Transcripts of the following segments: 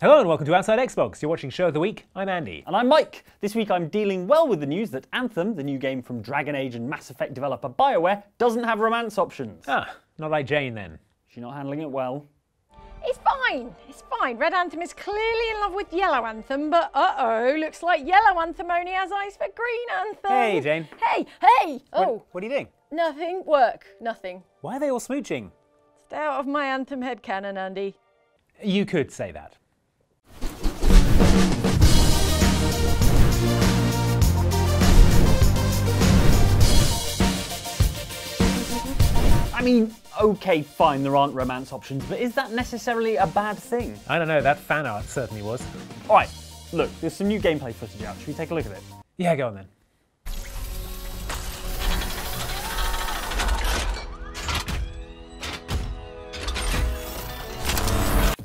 Hello and welcome to Outside Xbox. You're watching Show of the Week. I'm Andy. And I'm Mike. This week I'm dealing well with the news that Anthem, the new game from Dragon Age and Mass Effect developer BioWare, doesn't have romance options. Ah, not like Jane then. She's not handling it well. It's fine, it's fine. Red Anthem is clearly in love with Yellow Anthem, but uh-oh, looks like Yellow Anthem only has eyes for Green Anthem. Hey, Jane. Hey! Oh. What are you doing? Nothing. Work. Nothing. Why are they all smooching? Stay out of my Anthem headcanon, Andy. You could say that. I mean, okay, fine, there aren't romance options, but is that necessarily a bad thing? I don't know, that fan art certainly was. All right, look, there's some new gameplay footage out. Should we take a look at it? Yeah, go on then.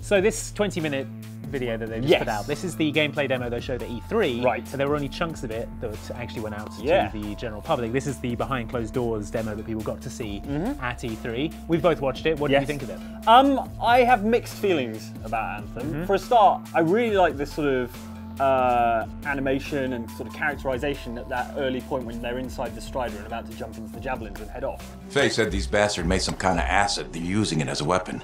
So this 20-minute video that they just put out, this is the gameplay demo they showed at E3. Right. So there were only chunks of it that actually went out to the general public. This is the behind closed doors demo that people got to see at E3. We've both watched it. What did you think of it? I have mixed feelings about Anthem. For a start, I really like this sort of animation and sort of characterization at that early point when they're inside the Strider and about to jump into the javelins and head off. Faye said these bastards made some kind of acid. They're using it as a weapon.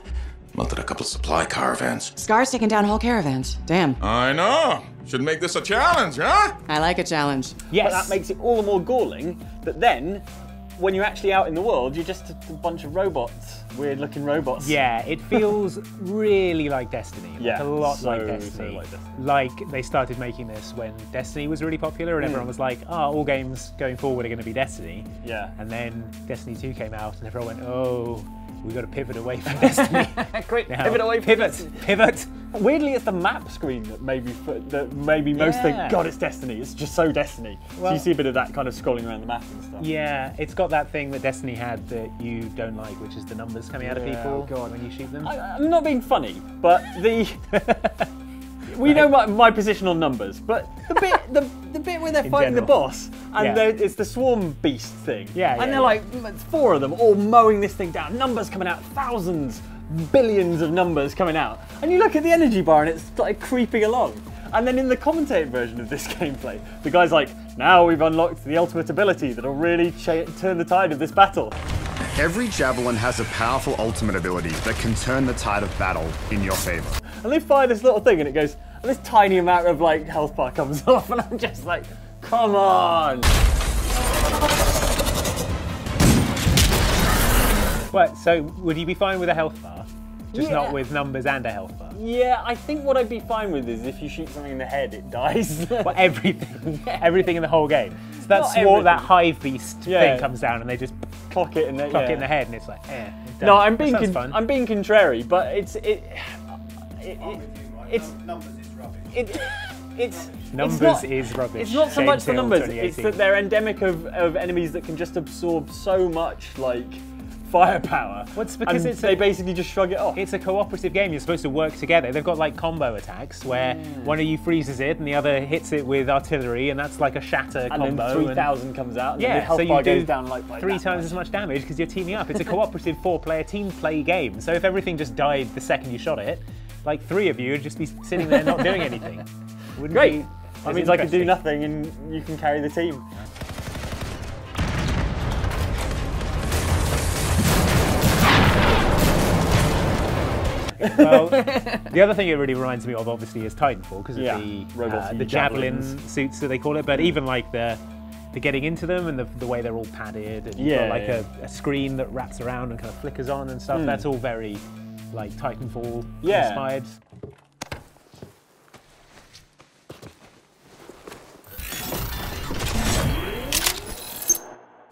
Melted a couple of supply caravans. Scar's taking down whole caravans. Damn. I know. Should make this a challenge, huh? I like a challenge. Yes. But that makes it all the more galling that then, when you're actually out in the world, you're just a bunch of robots. Weird-looking robots. Yeah, it feels really like Destiny. Like a lot like Destiny. Like they started making this when Destiny was really popular and everyone was like, oh, all games going forward are going to be Destiny. Yeah. And then Destiny 2 came out and everyone went, oh, we've got to pivot away from Destiny. Great, now, pivot away from Pivot. Weirdly, it's the map screen that maybe most think, God, it's Destiny. It's just so Destiny. Well, so you see a bit of that kind of scrolling around the map and stuff. Yeah, it's got that thing that Destiny had that you don't like, which is the numbers coming out of people when you shoot them. I'm not being funny, but we know my position on numbers, but the bit where they're fighting the boss and it's the swarm beast thing. And they're like, it's 4 of them all mowing this thing down. Numbers coming out, thousands, billions of numbers coming out. And you look at the energy bar and it's like creeping along. And then in the commentated version of this gameplay, the guy's like, now we've unlocked the ultimate ability that'll really turn the tide of this battle. Every javelin has a powerful ultimate ability that can turn the tide of battle in your favor. And they fire this little thing and it goes, and this tiny amount of like health bar comes off and I'm just like, come on. What, so would you be fine with a health bar? Just not with numbers and a health bar? Yeah, I think what I'd be fine with is if you shoot something in the head, it dies. Well, everything in the whole game. So that hive beast thing comes down and they just clock it in the head and it's like, No, I'm being contrary, but it's numbers is rubbish. Numbers is rubbish. It's not so much the numbers, it's that they're endemic of enemies that can just absorb so much like firepower. They basically just shrug it off. It's a cooperative game. You're supposed to work together. They've got like combo attacks where one of you freezes it and the other hits it with artillery, and that's like a shatter combo. And then 3,000 comes out. And yeah, the health so bar you do goes down like 3 times as much damage because you're teaming up. It's a cooperative 4-player team play game. So if everything just died the second you shot it, like 3 of you would just be sitting there not doing anything. Great. That means I can do nothing and you can carry the team. Well, the other thing it really reminds me of, obviously, is Titanfall because of the javelin suits that they call it. But even like the getting into them and the way they're all padded and you've got like a screen that wraps around and kind of flickers on and stuff. That's all very like Titanfall inspired.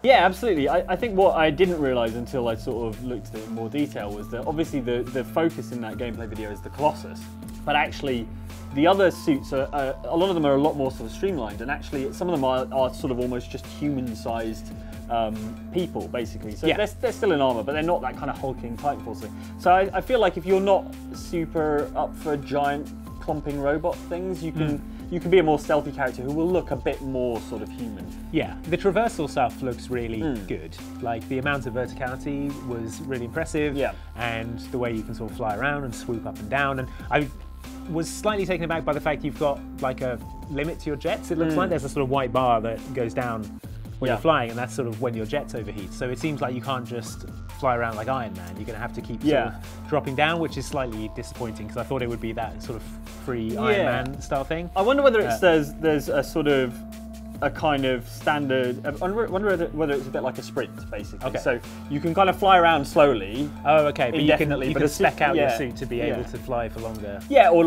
Yeah, absolutely. I think what I didn't realise until I sort of looked at it in more detail was that obviously the focus in that gameplay video is the Colossus, but actually the other suits are a lot of them are a lot more sort of streamlined, and actually some of them are sort of almost just human-sized people, basically. So they're still in armour, but they're not that kind of hulking Titanfall thing. So I feel like if you're not super up for giant clomping robot things, you can be a more stealthy character who will look a bit more sort of human. Yeah, the traversal stuff looks really good. Like the amount of verticality was really impressive, and the way you can sort of fly around and swoop up and down. And was slightly taken aback by the fact you've got like a limit to your jets. It looks like there's a sort of white bar that goes down when you're flying, and that's sort of when your jets overheat. So it seems like you can't just fly around like Iron Man. You're going to have to keep sort of dropping down, which is slightly disappointing because I thought it would be that sort of free Iron Man style thing. I wonder whether it says there's a sort of a kind of standard. I wonder whether it's a bit like a sprint, basically. Okay. So you can kind of fly around slowly. Oh, okay. But you can spec out your yeah. suit to be able to fly for longer. Yeah, or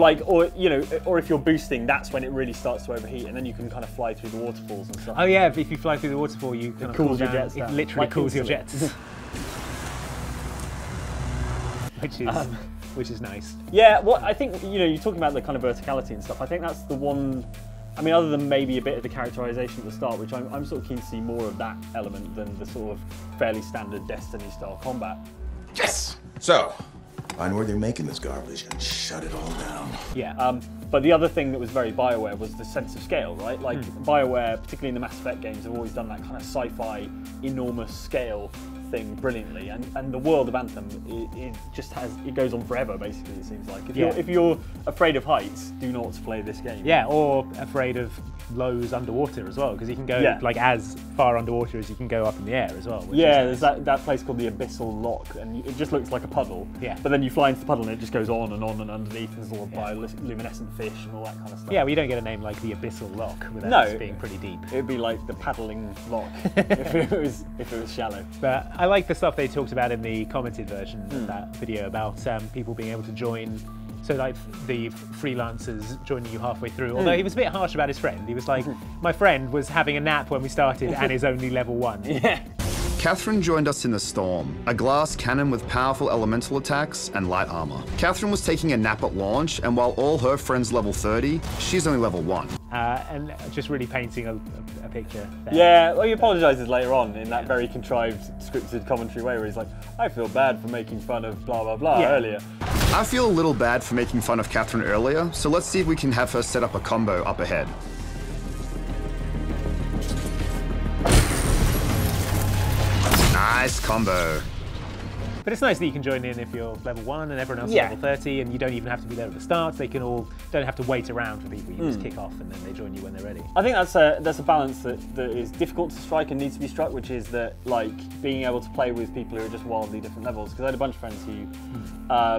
you know, or if you're boosting, that's when it really starts to overheat, and then you can kind of fly through the waterfalls and stuff. Oh yeah, if you fly through the waterfall, you kind of cool your down. jets down. It literally Like cools your instantly. jets. Which is nice. Yeah, well, I think, you know, you're talking about the kind of verticality and stuff. I think that's the one. I mean, other than maybe a bit of the characterization at the start, which I'm sort of keen to see more of that element than the sort of fairly standard Destiny-style combat. Yes! So, find where they're making this garbage and shut it all down. Yeah. But the other thing that was very BioWare was the sense of scale, right? Like, BioWare, particularly in the Mass Effect games, have always done that kind of sci-fi, enormous scale thing brilliantly, and the world of Anthem, it goes on forever, basically, it seems like. If you're afraid of heights, do not play this game. Yeah, or afraid of lows underwater as well, because you can go like as far underwater as you can go up in the air as well. Yeah, there's that place called the Abyssal Lock, and it just looks like a puddle. Yeah. But then you fly into the puddle and it just goes on, and underneath there's all the bioluminescent fish and all that kind of stuff. Yeah, well, you don't get a name like the Abyssal Lock without it being pretty deep. It'd be like the paddling lock if it was shallow. But I like the stuff they talked about in the commented version of that video about people being able to join. So like the freelancers joining you halfway through. Although he was a bit harsh about his friend. He was like, my friend was having a nap when we started and is only level 1. Yeah. Catherine joined us in the Storm, a glass cannon with powerful elemental attacks and light armor. Catherine was taking a nap at launch, and while all her friends level 30, she's only level 1. And just really painting a picture there. Yeah, well, he apologises later on in that very contrived, scripted commentary way where he's like, I feel bad for making fun of blah, blah, blah earlier. I feel a little bad for making fun of Catherine earlier, so let's see if we can have her set up a combo up ahead. Nice combo. But it's nice that you can join in if you're level 1 and everyone else is level 30, and you don't even have to be there at the start. They can all don't have to wait around for people. You just kick off and then they join you when they're ready. I think that's a balance that is difficult to strike and needs to be struck, which is that, like, being able to play with people who are just wildly different levels. Because I had a bunch of friends who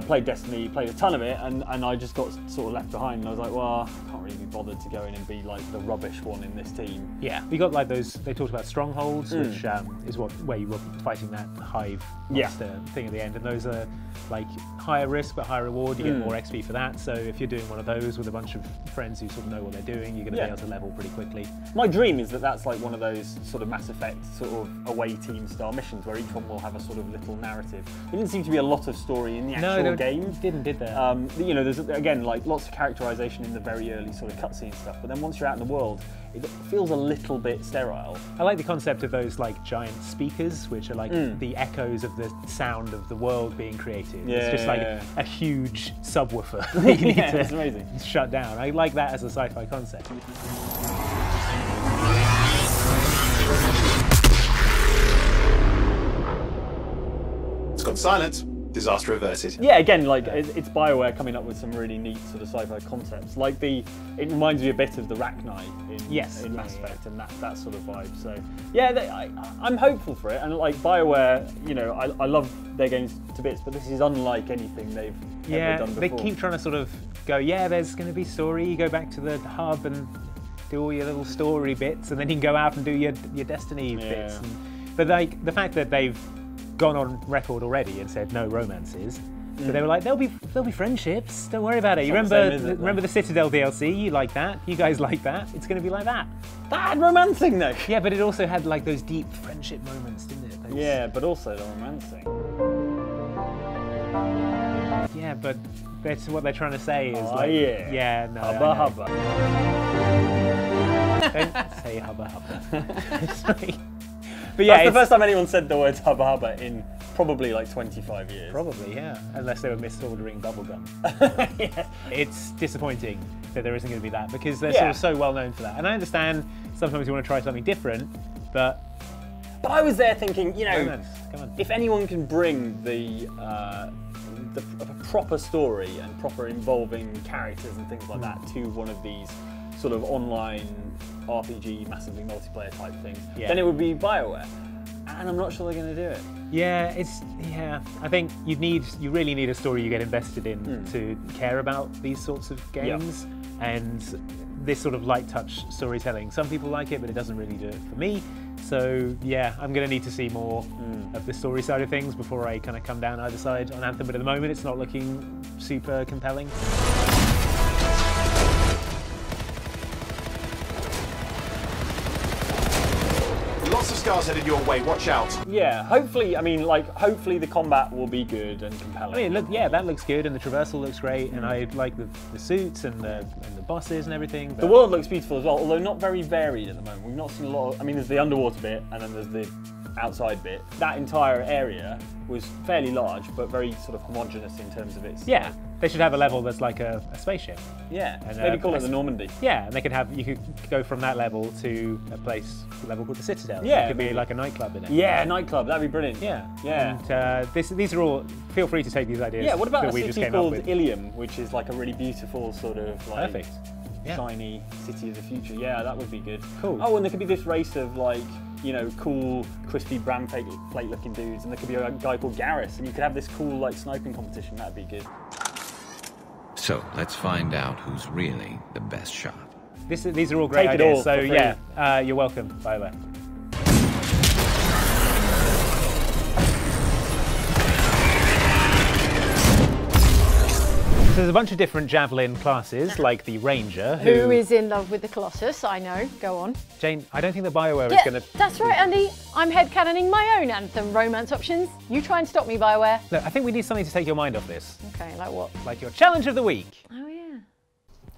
played Destiny, played a ton of it, and I just got sort of left behind. And I was like, well, I can't really be bothered to go in and be like the rubbish one in this team. Yeah, we got like those. They talked about strongholds, which is where you were fighting that hive monster thing at the end, and those are like higher risk but higher reward. You get more XP for that. So if you're doing one of those with a bunch of friends who sort of know what they're doing, you're going to be able to level pretty quickly. My dream is that that's like one of those sort of Mass Effect sort of away team style missions where each one will have a sort of little narrative. There didn't seem to be a lot of story in the actual game. Did there? You know, there's again like lots of characterization in the very early sort of cutscene stuff, but then once you're out in the world, it feels a little bit sterile. I like the concept of those like giant speakers, which are like the echoes of the sound of the world being created. It's just like a huge subwoofer that you need to it's amazing. shut down. I like that as a sci-fi concept. It's gone silent. Disaster averted. Yeah, again, like it's BioWare coming up with some really neat sort of sci-fi concepts. Like it reminds me a bit of the Rachni in Mass Effect and that sort of vibe. So yeah, I'm hopeful for it. And like BioWare, you know, I love their games to bits, but this is unlike anything they've ever done before. They keep trying to sort of go, there's going to be story. You go back to the hub and do all your little story bits, and then you can go out and do your Destiny bits. But like the fact that they've gone on record already and said no romances. So they were like, there'll be friendships. Don't worry about it. You remember the Citadel DLC? You like that? You guys like that? It's going to be like that. That had romancing though. Yeah, but it also had like those deep friendship moments, didn't it? Yeah, but also the romancing. Yeah, but that's what they're trying to say is no. Hubba hubba. Don't say hubba hubba. Sorry. But yeah, that's the first time anyone said the words hubba hubba in probably like 25 years. Probably, yeah. Unless they were misordering bubblegum. It's disappointing that there isn't going to be that because they're sort of so well known for that. And I understand sometimes you want to try something different, but I was there thinking, you know, come on. If anyone can bring the a proper story and proper involving characters and things like that to one of these sort of online RPG, massively multiplayer type things, then it would be BioWare. And I'm not sure they're going to do it. Yeah, I think you really need a story you get invested in to care about these sorts of games. And this sort of light touch storytelling, some people like it, but it doesn't really do it for me. So yeah, I'm going to need to see more of the story side of things before I kind of come down either side on Anthem. But at the moment, it's not looking super compelling. Lots of scars headed your way, watch out. Yeah, hopefully, I mean, like, hopefully the combat will be good and compelling. I mean, that looks good, and the traversal looks great, and I like the suits and the bosses and everything. But... The world looks beautiful as well, although not very varied at the moment. We've not seen a lot of, I mean, there's the underwater bit, and then there's the outside bit. That entire area was fairly large, but very sort of homogenous in terms of its... Yeah, they should have a level that's like a spaceship. Yeah, and maybe call it the Normandy. Yeah, and you could go from that level to a level called the Citadel. Yeah. It could be like a nightclub in it. Yeah, a nightclub, that'd be brilliant. Yeah. Yeah. And these are all, feel free to take these ideas. Yeah, what about that a we just city came up called with. Ilium, which is like a really beautiful sort of like... Perfect. Shiny city of the future. Yeah, that would be good. Cool. Oh, and there could be this race of like, you know, cool, crispy bran plate looking dudes, and there could be a guy called Garrus, and you could have this cool like sniping competition. That'd be good. So let's find out who's really the best shot. These are all great Take it ideas. all So for free. yeah, you're welcome. By the way. So there's a bunch of different javelin classes, like the Ranger, Who is in love with the Colossus, I know. Go on. Jane, I don't think the BioWare is Yeah, going to... that's right, Andy. I'm headcanoning my own Anthem romance options. You try and stop me, BioWare. Look, I think we need something to take your mind off this. Okay, like what? Like your challenge of the week. Oh, yeah.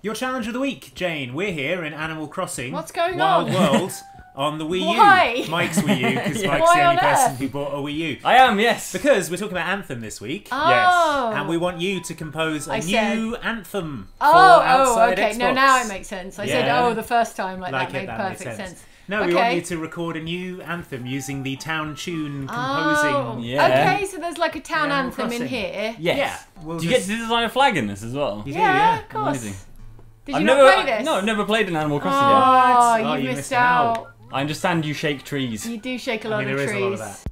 Your challenge of the week, Jane. We're here in Animal Crossing. What's going Wild on? World on the Wii U. Why? Mike's Wii U, because Mike's Why the only on person earth? who bought a Wii U. I am, yes. Because we're talking about Anthem this week. Oh. And we want you to compose a new anthem for Oh, Outside okay. Xbox. No, now it makes sense. I said, Yeah. the first time, like that it, made that perfect makes sense. No, we Okay. want you to record a new anthem using the town tune composing. Oh, Yeah. okay, so there's like a town Animal anthem in Crossing. here. Yes. Yeah. We'll Do you get to design a flag in this as well? You do, Yeah, of course. Amazing. Did you I've not never, play this? No, I've never played an Animal Crossing yet. Oh, Oh, you you missed missed out. out. I understand you shake trees. You do shake a lot there of is trees. a lot of that.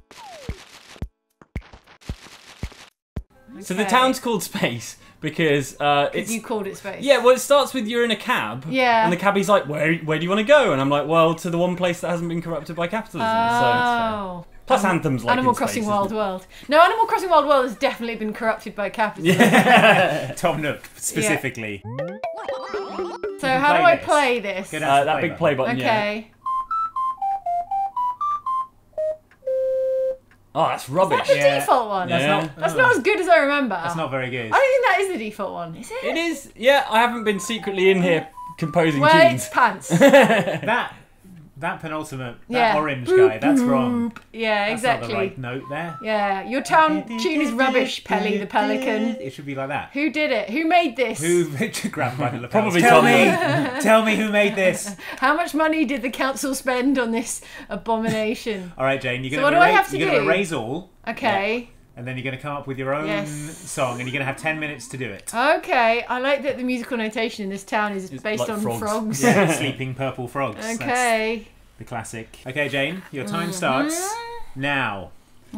So the Okay. town's called Space because it's... You called it Space. Yeah, well, it starts with you're in a cab. Yeah. And the cabbie's like, where do you want to go? And I'm like, well, to the one place that hasn't been corrupted by capitalism. Oh. Plus Anthem's like Animal in Crossing space, Wild isn't it? World. No, Animal Crossing Wild World has definitely been corrupted by capitalism. Tom Nook, specifically. So how do play I this. play this? Go down to That big play button, yeah. Okay. Oh, that's rubbish. Is that the Yeah. default one? Yeah. That's not as good as I remember. That's not very good. I don't think that is the default one, is it? It is, yeah, I haven't been secretly in here composing Well, tunes. it's pants. That penultimate, Yeah. that orange guy, that's wrong. Yeah, That's exactly. not the right note there. Yeah, your town tune is rubbish, Pelly the Pelican. It should be like that. Who did it? Who made this? Who grabbed by the lapels? Probably Tell Tom me, Nook. tell me who made this. How much money did the council spend on this abomination? All right, Jane, So what do I have to you're going do? to erase all, Okay. and then you're going to come up with your own Yes. song, and you're going to have 10 minutes to do it. Okay, I like that the musical notation in this town is based like on frogs. frogs. Yeah, sleeping purple frogs. That's Okay. the classic. Okay, Jane, your time starts now.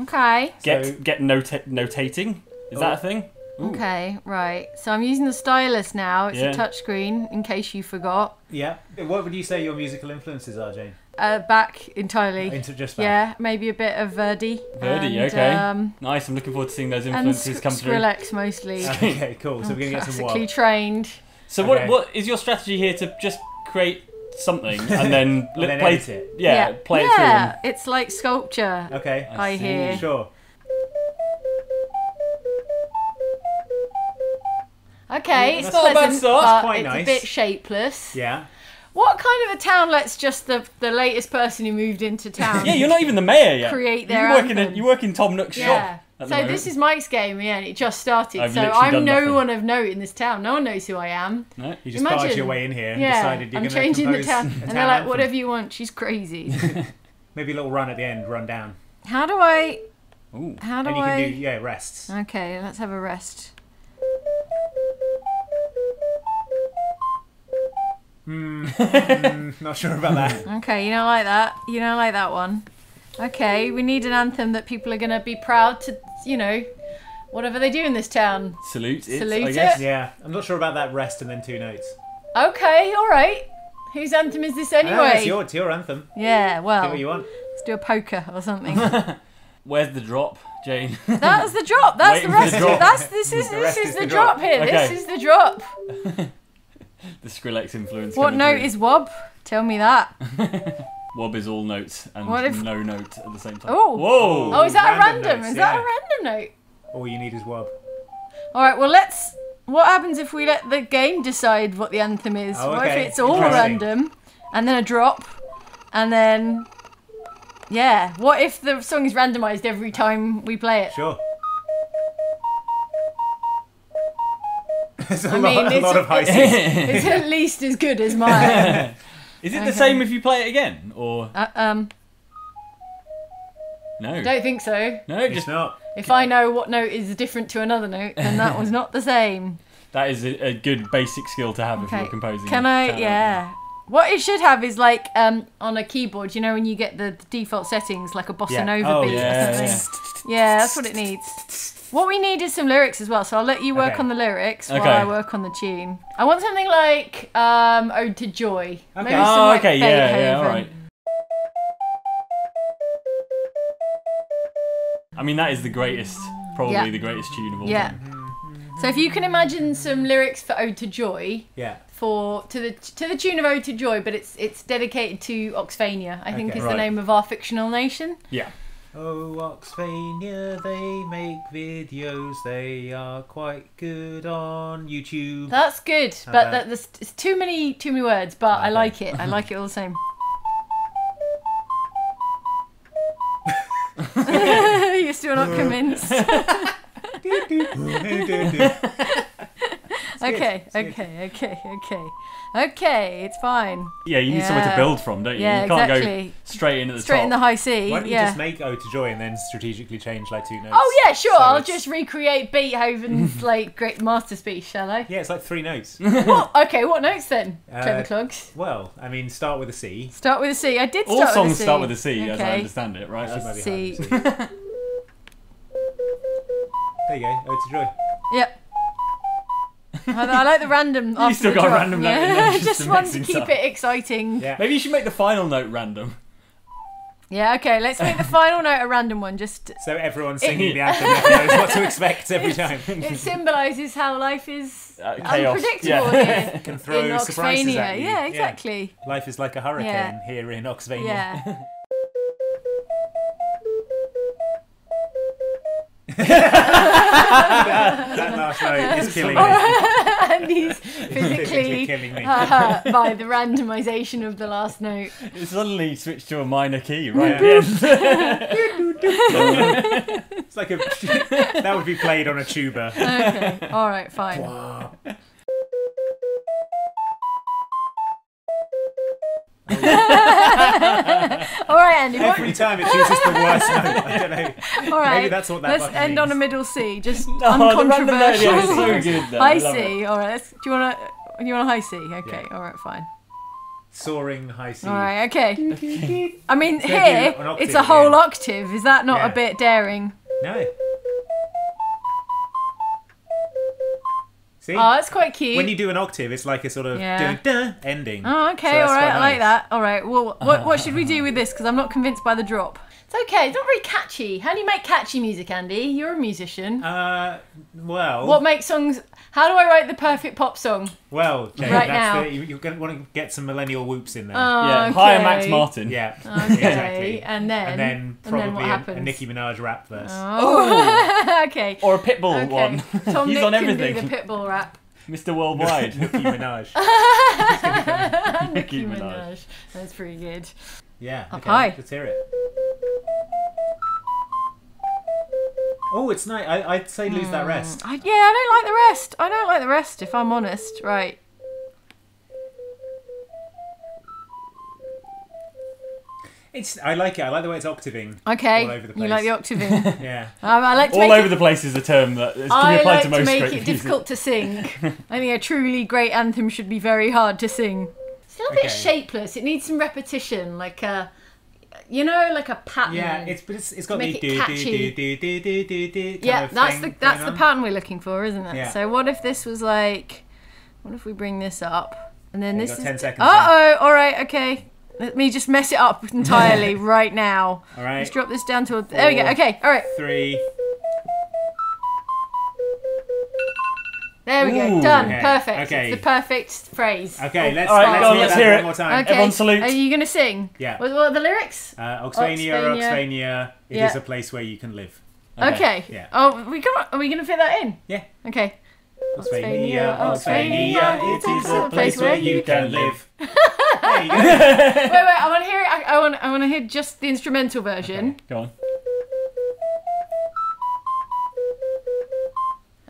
Okay. Get notating. Is that a thing? Okay, right. So I'm using the stylus now. It's Yeah. a touchscreen, in case you forgot. Yeah. What would you say your musical influences are, Jane? Back entirely. Just back. Yeah, maybe a bit of Verdi. Verdi, and, okay. Nice, I'm looking forward to seeing those And influences come through. Skrillex mostly. Okay, cool. So we're going to get some Classically what? trained. So Okay. what is your strategy here to just create something and then, And then play edit it? Yeah, play it through. Yeah, it's like sculpture. Okay. I hear. Sure. Okay, Ooh, it's that's not a bad pleasant, start. but Quite it's nice. a bit shapeless. Yeah. What kind of a town lets just the latest person who moved into town Yeah, you're not even the mayor yet. create their You work in Tom Nook's Yeah. shop. at the So moment. this is Mike's game, yeah, and it just started. I've So literally I'm done no nothing. one of note in this town. No one knows who I am. No? You just barged your way in here and decided you're I'm going to changing the compose town. a And town they're like, anthem. whatever you want, she's crazy. Maybe a little run at the end, run down. How do I... Ooh. How do and you I? can do rests. Okay, let's have a rest. Not sure about that. Okay, you don't like that. You don't like that one. Okay, we need an anthem that people are gonna be proud to, you know, whatever they do in this town. Salute it, Salute I guess. it. Yeah, I'm not sure about that rest and then 2 notes. Okay, all right. Whose anthem is this anyway? It's your anthem. Yeah, well, Do what you want. let's do a poker or something. Where's the drop, Jane? That's the drop. That's the Waiting for rest. the drop. This is the drop. drop here. Okay. This is the drop. The Skrillex influence. What coming note through. is wob? Tell me that. Wob is all notes and What if- no note at the same time. Oh. Whoa! Oh, is that a random random? notes, Is that a yeah. random note? All you need is wob. All right. Well, let's. What happens if we let the game decide what the anthem is? Oh, What if okay. it's all Interesting. random, and then a drop, and then yeah? What if the song is randomized every time we play it? Sure. There's a I mean, lot of high C's. It's at least as good as mine. Is it Okay. the same if you play it again, or no? Don't think so. No, It's just not. If I know what note is different to another note, then that was not the same. that is a good basic skill to have if Okay. you're composing. Can I? talent. Yeah. What it should have is like on a keyboard, you know, when you get the default settings, like a bossa Yeah. nova Oh, beat yeah, or something. Yeah, that's what it needs. What we need is some lyrics as well, so I'll let you work Okay. on the lyrics while Okay. I work on the tune. I want something like Ode to Joy. Okay. Maybe Oh, some like okay, yeah, Beethoven. yeah, all right. I mean, that is the greatest, probably Yeah. the greatest tune of all Yeah. time. So if you can imagine some lyrics for Ode to Joy, Yeah. to the tune of Ode to Joy, but it's dedicated to Oxfania, I think Okay. is Right. the name of our fictional nation. Yeah. Oh, Oxfania, they make videos. They are quite good on YouTube. That's good, but about- there's it's too many words. But I Okay. like it. I like it all the same. You're still not convinced. Okay, it's fine. Yeah, you need somewhere to Yeah. build from, don't you? Yeah, You can't exactly. go straight in at the Straight top. in the high C. Why don't you Yeah. just make Ode to Joy and then strategically change like 2 notes? Oh yeah, sure. So I'll it's- just recreate Beethoven's like great masterpiece, shall I? Yeah, it's like 3 notes. What? Okay, what notes then? Clever Uh, clogs. Well, I mean, start with a C. Start with a C. I did All start songs with a C. start with a C, as I Okay. understand it, right? Actually, That's- maybe C. higher than C. There you go, Ode to Joy. Yep. I like the random. You still got a random note in there, Yeah, just just to want mix to things keep up. it exciting. Yeah. Maybe you should make the final note random. Yeah, okay, let's make the final note a random one. Just So everyone singing the anthem never knows what to expect every time. it symbolises how life is Chaos. unpredictable Yeah. here Can throw in surprises Oxfania. at you. Yeah, exactly. Life is like a hurricane Yeah. here in Oxfania. Yeah. That last note is killing me. And he's Physically physically killing me. hurt by the randomisation of the last note. It suddenly switched to a minor key right at the end. It's like a that would be played on a tuba. Okay, alright, fine. Alright, Andy, what? Every time it chooses the worst note. I don't know. Alright, Maybe that's what that let's button end on a means. middle C, just Oh, the random note, uncontroversial. yeah, it's so good. Though. High I love C, it. alright, do you want a high C? Okay, Yeah. alright, fine. Soaring high C. Alright, okay. I mean, gonna here, do an octave it's a whole again. octave. Is that not Yeah. a bit daring? No. See? Oh, that's quite cute. When you do an octave, it's like a sort of Yeah. dun-dun ending. Oh, okay, So that's alright, quite I like nice. that. Alright, well, what should we do with this? Because I'm not convinced by the drop. It's okay, it's not very catchy. How do you make catchy music, Andy? You're a musician. Well. What makes songs... How do I write the perfect pop song? Well, Jane, Right that's now. you're going to want to get some millennial whoops in there. Oh, Yeah, okay. hire Max Martin. Yeah. Okay, Exactly. and then probably what a happens? Nicki Minaj rap verse. Oh, okay. Or a Pitbull Okay. one. Tom He's Nick on can everything. do the Pitbull rap. Mr. Worldwide. Nicki Minaj. Nicki Minaj. Minaj. That's pretty good. Yeah. Up Okay, high. let's hear it. Oh, it's nice. I'd say lose that rest. I don't like the rest. I don't like the rest, if I'm honest. Right. I like it. I like the way it's octaving. Okay, all over the place. you like the octaving. Yeah. I like to all make over the place is a term that can be I applied like to most to make great it music. difficult to sing. I think a truly great anthem should be very hard to sing. Still a bit shapeless. It needs some repetition, like a, you know, like a pattern. Yeah, it's got the catchy. Yeah, that's the pattern we're looking for, isn't it? Yeah. So what if this was like, what if we bring this up and then this is 10 seconds. all right, okay. Let me just mess it up entirely right now. All right. Let's drop this down to a... There we go. Okay, all right. 3. There we go. Done. Okay. Perfect. Okay. It's the perfect phrase. Okay, let's hear it one more time. Okay. Everyone salute. Are you going to sing? Yeah. What are the lyrics? Oxfania, it is a place where you can live. Okay. Yeah. Oh, are we going to fit that in? Yeah. Okay. Oxfania, it is a place where you can live. There you go. Wait, I want to hear it. I want to hear just the instrumental version. Okay. Go on.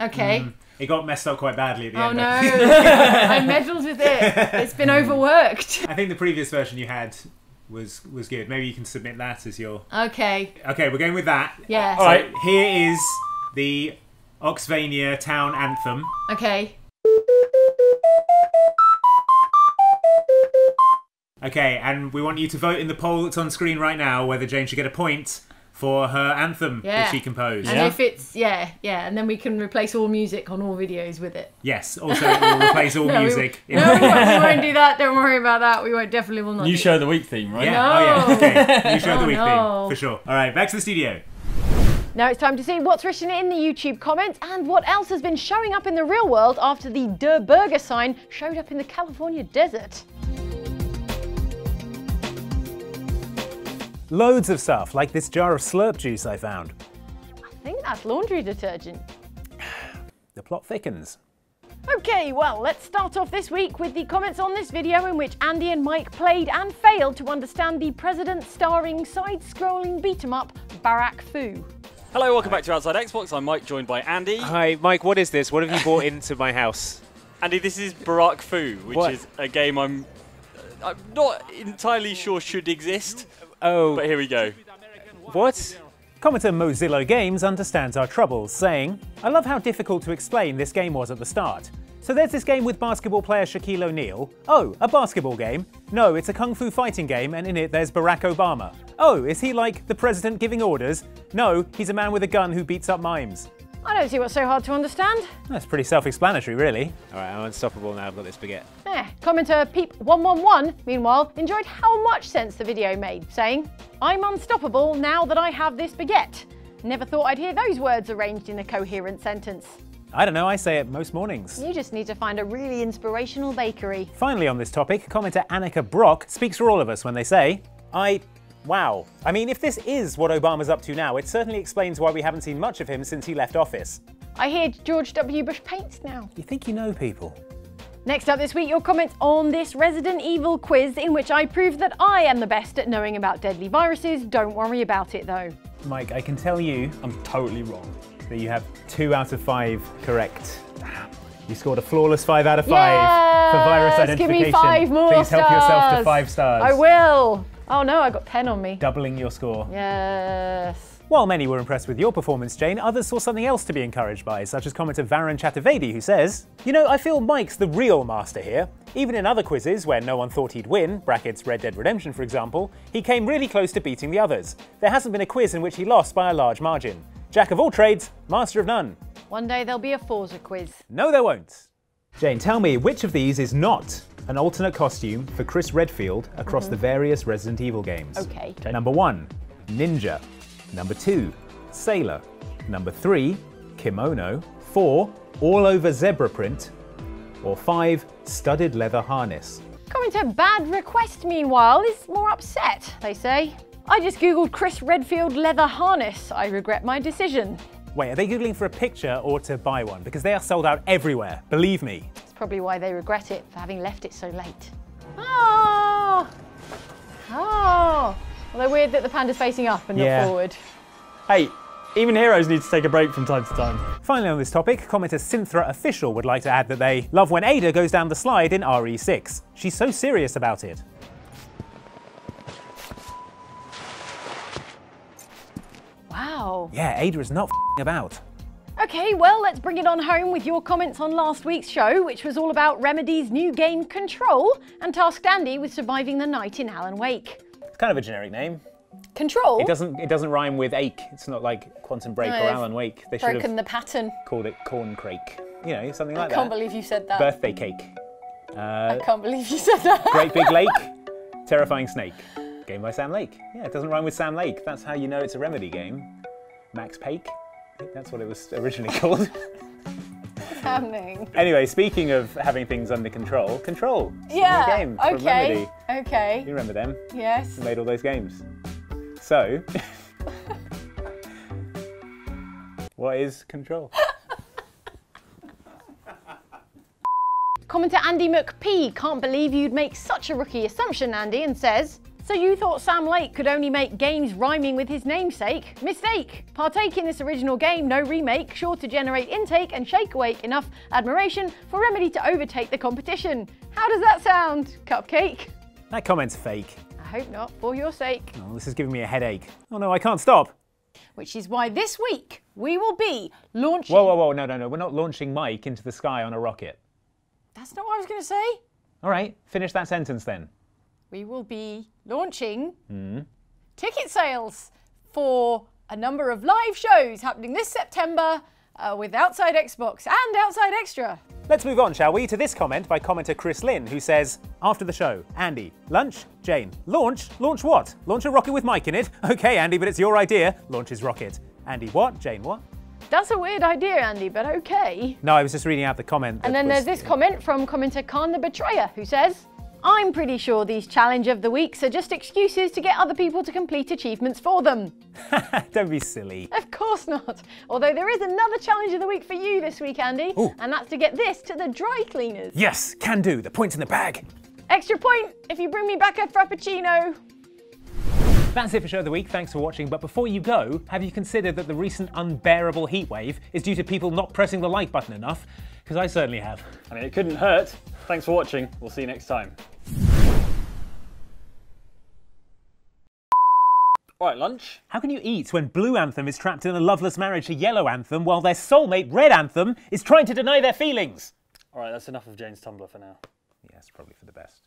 Okay. It got messed up quite badly at the end. Oh no, I meddled with it. It's been overworked. I think the previous version you had was good. Maybe you can submit that as your... Okay. Okay, we're going with that. Yeah. So Alright. Here is the Oxfania town anthem. Okay. Okay, and we want you to vote in the poll that's on screen right now whether Jane should get a point for her anthem that she composed. And if it's, and then we can replace all music on all videos with it. Yes, also it will replace all music. We won't do that, don't worry about that. We definitely will not. New show of the week theme, right? Yeah, No. oh yeah, okay. New show of the week theme, for sure. All right, back to the studio. Now it's time to see what's written in the YouTube comments and what else has been showing up in the real world after the Der Burger sign showed up in the California desert. Loads of stuff, like this jar of slurp juice I found. I think that's laundry detergent. The plot thickens. Okay, well, let's start off this week with the comments on this video in which Andy and Mike played and failed to understand the president-starring side-scrolling beat-em-up Barack Fu. Hello, welcome back to Outside Xbox. I'm Mike, joined by Andy. Hi, Mike, what is this? What have you brought into my house? Andy, this is Barack Fu, which is a game I'm not entirely sure should exist. Oh. But here we go. What? Commenter Mozilla Games understands our troubles, saying, I love how difficult to explain this game was at the start. So there's this game with basketball player Shaquille O'Neal. Oh, a basketball game? No, it's a kung fu fighting game, and in it there's Barack Obama. Oh, is he like the president giving orders? No, he's a man with a gun who beats up mimes. I don't see what's so hard to understand. That's pretty self-explanatory, really. All right, I'm unstoppable now. I've got this baguette. Commenter Peep111, meanwhile, enjoyed how much sense the video made, saying, I'm unstoppable now that I have this baguette. Never thought I'd hear those words arranged in a coherent sentence. I don't know, I say it most mornings. You just need to find a really inspirational bakery. Finally on this topic, commenter Annika Brock speaks for all of us when they say, wow. I mean, if this is what Obama's up to now, it certainly explains why we haven't seen much of him since he left office. I hear George W. Bush paints now. You think you know people? Next up this week, your comments on this Resident Evil quiz in which I proved that I am the best at knowing about deadly viruses. Don't worry about it though. Mike, I can tell you I'm totally wrong. that you have 2 out of 5 correct. You scored a flawless 5 out of 5 for virus identification. Give me 5 more Please stars. help yourself to 5 stars. I will. Oh no, I got 10 on me. Doubling your score. Yes. While many were impressed with your performance, Jane, others saw something else to be encouraged by, such as commenter Varun Chaturvedi, who says, you know, I feel Mike's the real master here. Even in other quizzes where no one thought he'd win, brackets Red Dead Redemption for example, he came really close to beating the others. There hasn't been a quiz in which he lost by a large margin. Jack of all trades, master of none. One day there'll be a Forza quiz. No, there won't. Jane, tell me, which of these is not an alternate costume for Chris Redfield across the various Resident Evil games? Okay. Number 1, Ninja. Number 2, Sailor. Number 3, Kimono. 4, all over zebra print. Or 5, studded leather harness. Commenter Bad Request, meanwhile, is more upset, they say. I just googled Chris Redfield leather harness. I regret my decision. Wait, are they googling for a picture or to buy one? Because they are sold out everywhere, believe me. That's probably why they regret it, for having left it so late. Oh! Oh! Although weird that the panda's facing up and not forward. Hey, even heroes need to take a break from time to time. Finally on this topic, commenter Synthra Official would like to add that they love when Ada goes down the slide in RE6. She's so serious about it. Wow. Yeah, Ada is not f***ing about. Okay, well, let's bring it on home with your comments on last week's show, which was all about Remedy's new game Control, and tasked Andy with surviving the night in Alan Wake. It's kind of a generic name. Control? It doesn't rhyme with ache. It's not like Quantum Break or Alan Wake. They should broken have the pattern. called it Corn Crake. You know, something like I can't believe you said that. Birthday cake. I can't believe you said that. Great Big Lake. Terrifying Snake. Game by Sam Lake. Yeah, it doesn't rhyme with Sam Lake. That's how you know it's a Remedy game. Max Pake. I think that's what it was originally called. What's happening? Anyway, speaking of having things under control, Control. Yeah, a game from Remedy. Okay. You remember them? Yes. They made all those games. So, what is Control? Commenter Andy McP can't believe you'd make such a rookie assumption, Andy, and says, so you thought Sam Lake could only make games rhyming with his namesake? Mistake! Partake in this original game, no remake, sure to generate intake and shake awake enough admiration for Remedy to overtake the competition. How does that sound, Cupcake? That comment's fake. I hope not, for your sake. Oh, this is giving me a headache. Oh no, I can't stop. Which is why this week we will be launching... Whoa, no, we're not launching Mike into the sky on a rocket. That's not what I was going to say. All right, finish that sentence then. We will be launching ticket sales for a number of live shows happening this September with Outside Xbox and Outside Extra. Let's move on, shall we, to this comment by commenter Chris Lynn, who says, after the show, Andy, lunch, Jane, launch what? Launch a rocket with Mike in it? Okay, Andy, but it's your idea. Launch his rocket. Andy, what? Jane, what? That's a weird idea, Andy, but okay. No, I was just reading out the comment. And then there's this comment from commenter Khan the Betrayer, who says, I'm pretty sure these challenge of the weeks are just excuses to get other people to complete achievements for them. Don't be silly. Of course not. Although there is another challenge of the week for you this week, Andy. Ooh. And that's to get this to the dry cleaners. Yes, can do. The point's in the bag. Extra point if you bring me back a Frappuccino. That's it for Show of the Week. Thanks for watching. But before you go, have you considered that the recent unbearable heatwave is due to people not pressing the like button enough? Because I certainly have. I mean, it couldn't hurt. Thanks for watching. We'll see you next time. All right, lunch. How can you eat when Blue Anthem is trapped in a loveless marriage to Yellow Anthem while their soulmate Red Anthem is trying to deny their feelings? All right, that's enough of Jane's Tumblr for now. Yes, probably for the best.